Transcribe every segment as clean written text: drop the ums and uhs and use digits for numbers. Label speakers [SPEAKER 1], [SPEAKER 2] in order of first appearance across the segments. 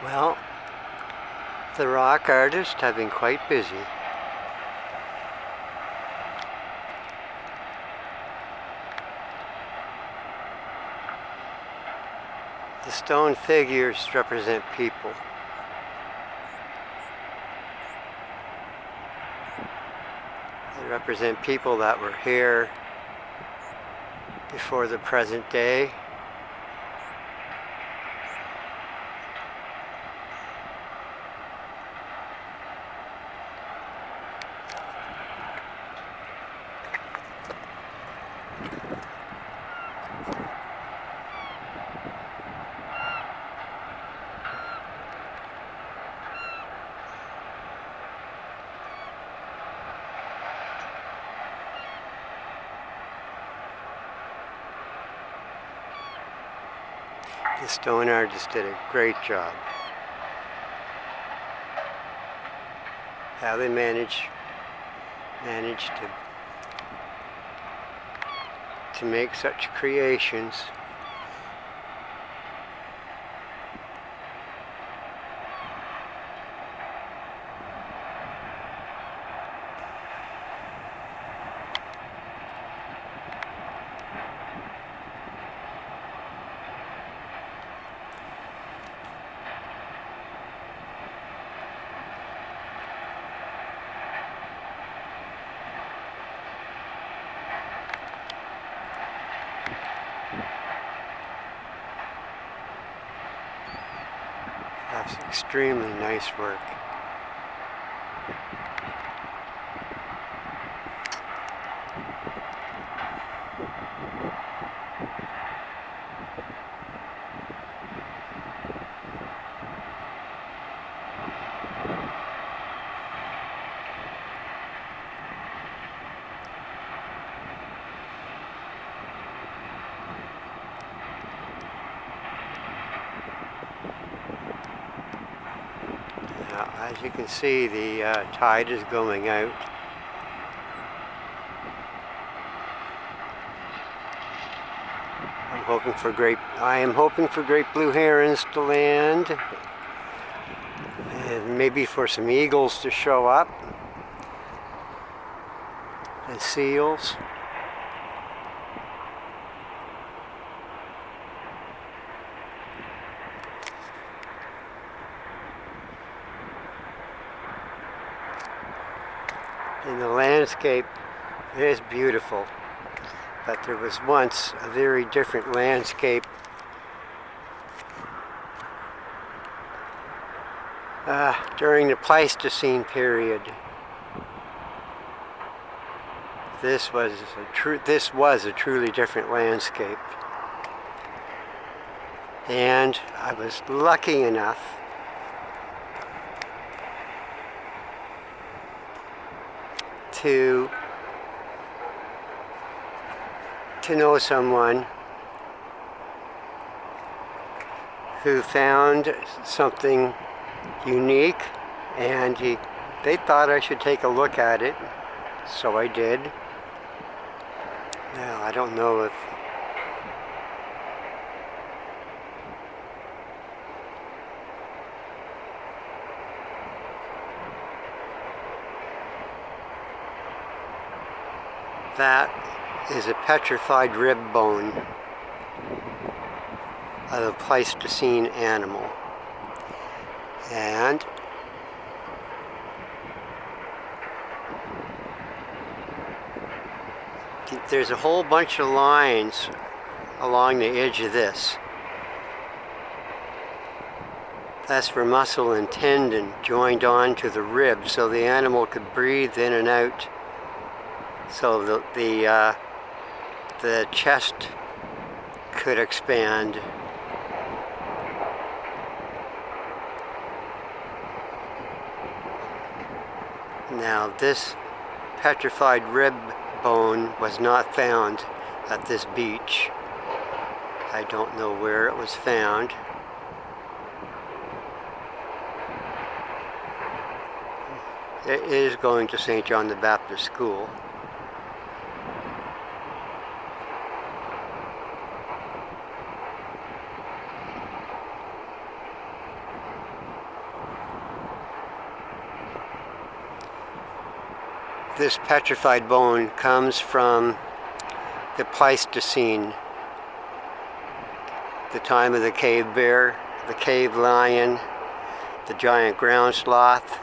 [SPEAKER 1] Well, the rock artists have been quite busy. The stone figures represent people. They represent people that were here before the present day. The stone artist did a great job. How they managed to make such creations. That's extremely nice work. Now, as you can see, the tide is going out. I am hoping for great blue herons to land, and maybe for some eagles to show up, and seals. And the landscape is beautiful, but there was once a very different landscape during the Pleistocene period. This was a truly different landscape, and I was lucky enough to know someone who found something unique, and they thought I should take a look at it, so I did. Now, I don't know if that is a petrified rib bone of a Pleistocene animal. And there's a whole bunch of lines along the edge of this. That's for muscle and tendon joined on to the rib so the animal could breathe in and out, so the chest could expand. Now, this petrified rib bone was not found at this beach. I don't know where it was found. It is going to St. John the Baptist School. This petrified bone comes from the Pleistocene, the time of the cave bear, the cave lion, the giant ground sloth.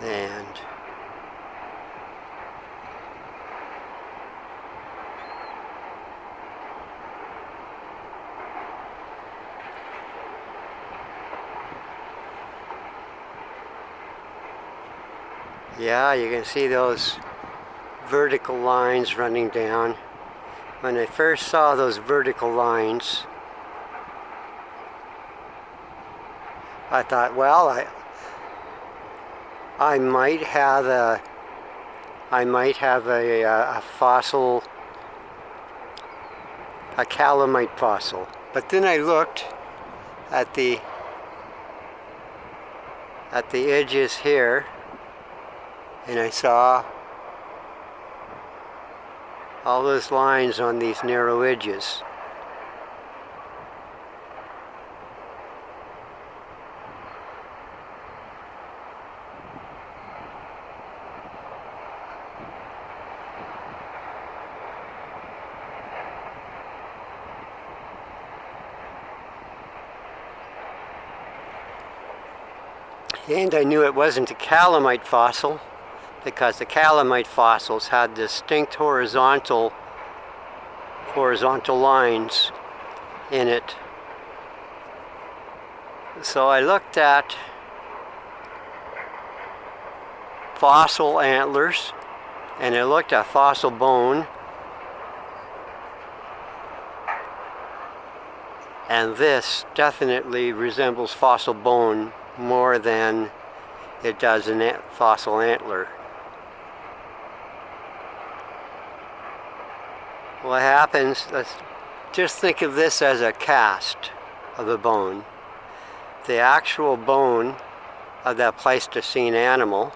[SPEAKER 1] And yeah, you can see those vertical lines running down. When I first saw those vertical lines, I thought, well, I might have a fossil, a calamite fossil. But then I looked at the edges here, and I saw all those lines on these narrow edges. And I knew it wasn't a calamite fossil because the calamite fossils had distinct horizontal lines in it. So I looked at fossil antlers, and I looked at fossil bone, and this definitely resembles fossil bone more than it does a fossil antler. What happens, let's just think of this as a cast of a bone. The actual bone of that Pleistocene animal,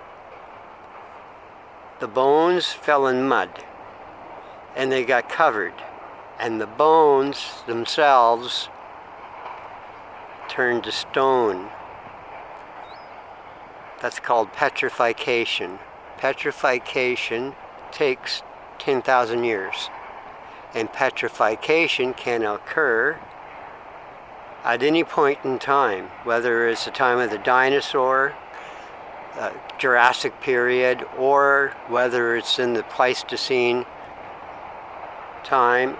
[SPEAKER 1] the bones fell in mud and they got covered, and the bones themselves turned to stone. That's called petrification. Petrification takes 10,000 years. And petrification can occur at any point in time, whether it's the time of the dinosaur, Jurassic period, or whether it's in the Pleistocene time.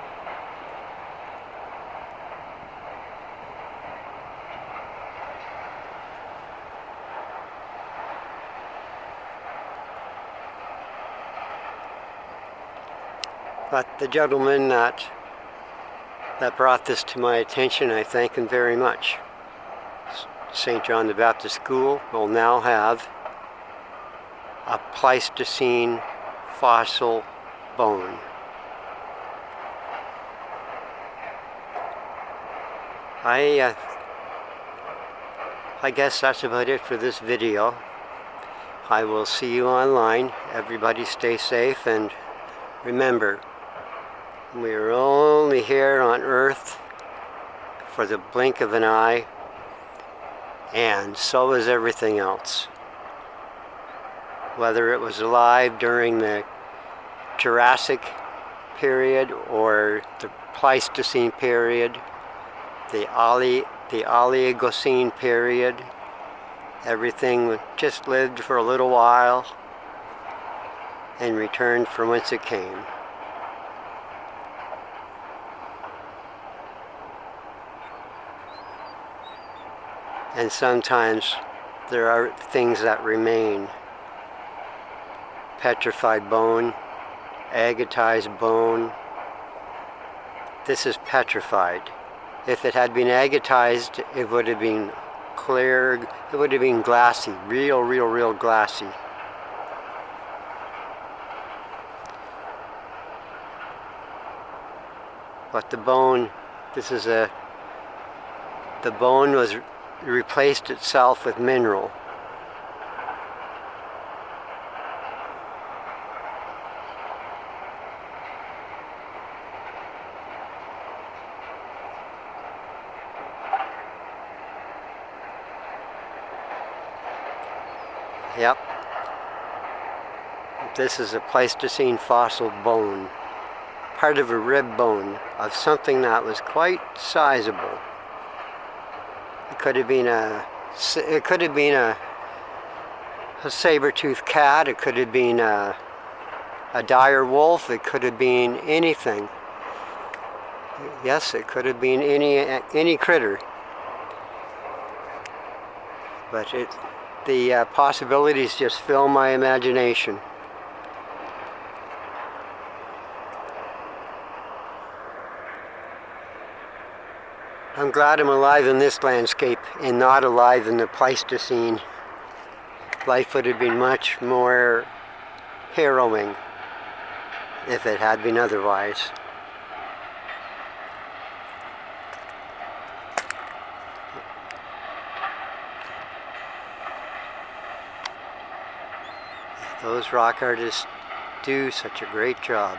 [SPEAKER 1] But the gentleman that brought this to my attention, I thank him very much. St. John the Baptist School will now have a Pleistocene fossil bone. I guess that's about it for this video. I will see you online. Everybody stay safe, and remember, we are only here on Earth for the blink of an eye, and so is everything else. Whether it was alive during the Jurassic period or the Pleistocene period, the Oligocene period, everything just lived for a little while and returned from whence it came. And sometimes there are things that remain. Petrified bone, agatized bone. This is petrified. If it had been agatized, it would have been clear, it would have been glassy, real glassy. But the bone, the bone was replaced itself with mineral. Yep. This is a Pleistocene fossil bone. Part of a rib bone of something that was quite sizable. It could have been a saber-toothed cat. It could have been a dire wolf. It could have been anything. Yes, it could have been any critter. But the possibilities just fill my imagination. I'm glad I'm alive in this landscape and not alive in the Pleistocene. Life would have been much more harrowing if it had been otherwise. Those rock artists do such a great job.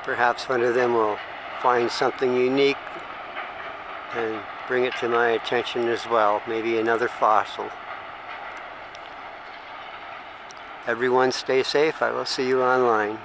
[SPEAKER 1] Perhaps one of them will find something unique and bring it to my attention as well. Maybe another fossil. Everyone stay safe. I will see you online.